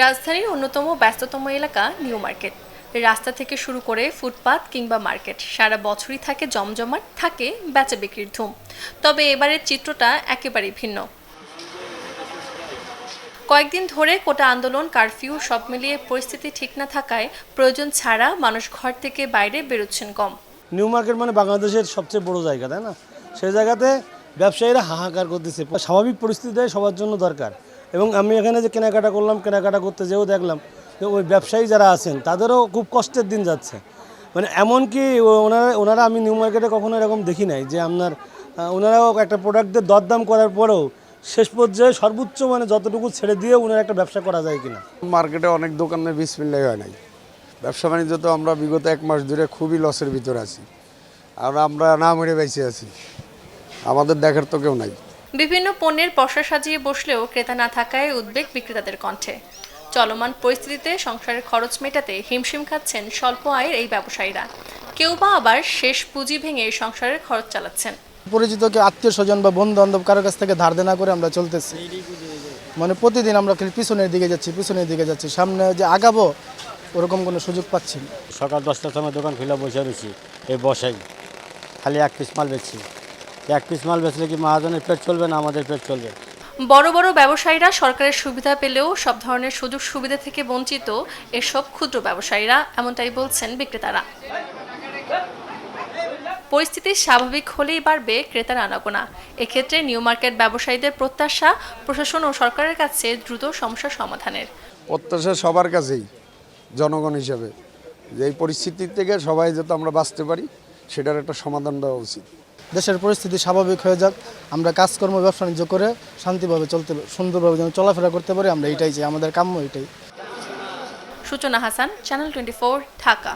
রাজধানীর অন্যতম ব্যস্ততম এলাকা নিউ মার্কেট। রাস্তা থেকে শুরু করে ফুটপাত কিংবা মার্কেট সারা বছরই থাকে জমজমাট, থাকে বেচা বিক্রির ধুম। তবে এবারের চিত্রটা একেবারেই ভিন্ন। কয়েকদিন ধরে কোটা আন্দোলন, কারফিউ সব মিলিয়ে পরিস্থিতি ঠিক না থাকায় প্রয়োজন ছাড়া মানুষ ঘর থেকে বাইরে বেরোচ্ছেন কম। নিউ মার্কেট মানে বাংলাদেশের সবচেয়ে বড় জায়গা, তাই না? সেই জায়গাতে ব্যবসায়ীরা হাহাকার করতেছে। স্বাভাবিক পরিস্থিতিতে সবার জন্য দরকার। এবং আমি এখানে যে কেনাকাটা করলাম, কেনাকাটা করতে যেও দেখলাম যে ওই ব্যবসায়ী যারা আছেন তাদেরও খুব কষ্টের দিন যাচ্ছে। মানে এমনকি ওনারা আমি নিউ মার্কেটে কখনো এরকম দেখি নাই যে ওনারাও একটা প্রোডাক্টের দরদাম করার পরেও শেষ পর্যায়ে সর্বোচ্চ মানে যতটুকু ছেড়ে দিয়ে ওনার একটা ব্যবসা করা যায় কিনা। মার্কেটে অনেক দোকানে বিসমিল্লাহ হয় নাই। ব্যবসা বাণিজ্য তো আমরা বিগত 1 মাস ধরে খুবই লসের ভিতরে আছি, আর আমরা না মরে বেঁচে আছি, আমাদের দেখার তো কেউ নাই। বিভিন্ন পণ্যের পসরা সাজিয়ে বসলেও ক্রেতা না থাকায় উদ্বেগ বিক্রেতাদের কণ্ঠে। চলমান পরিস্থিতিতে সংসারের খরচ মেটাতে হিমশিম খাচ্ছেন স্বল্প আয়ের এই ব্যবসায়ীরা। কেউ বা আবার শেষ পুঁজি ভেঙে সংসারের খরচ চালাচ্ছেন। পরিচিত কেউ, আত্মীয় স্বজন বা বন্ধু বান্ধব কারোর কাছ থেকে ধার দেনা করে আমরা চলতেছি। মানে প্রতিদিন আমরা পিছনের দিকে যাচ্ছি, সামনে যে আগাবো ওরকম কোনো সুযোগ পাচ্ছি না। সকাল 10টার সময় দোকান খুলে বসে রয়েছি, এই বসাই খালি 1 পিস মাল বেচছি। 1 পিস মাল বেচলে কি মহাজনের পেট চলবে না আমাদের পেট চলবে? বড় বড় ব্যবসায়ীরা সরকারের সুবিধা পেলেও সব ধরনের সুযোগ সুবিধা থেকে বঞ্চিত এসব ক্ষুদ্র ব্যবসায়ীরা, এমনটাই বলছেন বিক্রেতারা। পরিস্থিতি স্বাভাবিক হলেই বাড়বে ক্রেতার আনাগোনা। এক্ষেত্রে নিউ মার্কেট ব্যবসায়ীদের প্রত্যাশা প্রশাসন ও সরকারের কাছে দ্রুত সমস্যা সমাধানের। প্রত্যাশা সবার কাছেই, জনগণ হিসাবে, যে এই পরিস্থিতি থেকে সবাই যাতে আমরা বাঁচতে পারি সেটার একটা সমাধান দেওয়া উচিত। দেশের পরিস্থিতি স্বাভাবিক হয়ে যাক, আমরা কাজকর্ম ব্যবসা বাণিজ্য করে শান্তিভাবে চলতে, সুন্দরভাবে যেন চলাফেরা করতে পারি, আমরা এটাই চাই, আমাদের কাম্য এটাই। সূচনা হাসান, চ্যানেল 24, ঢাকা।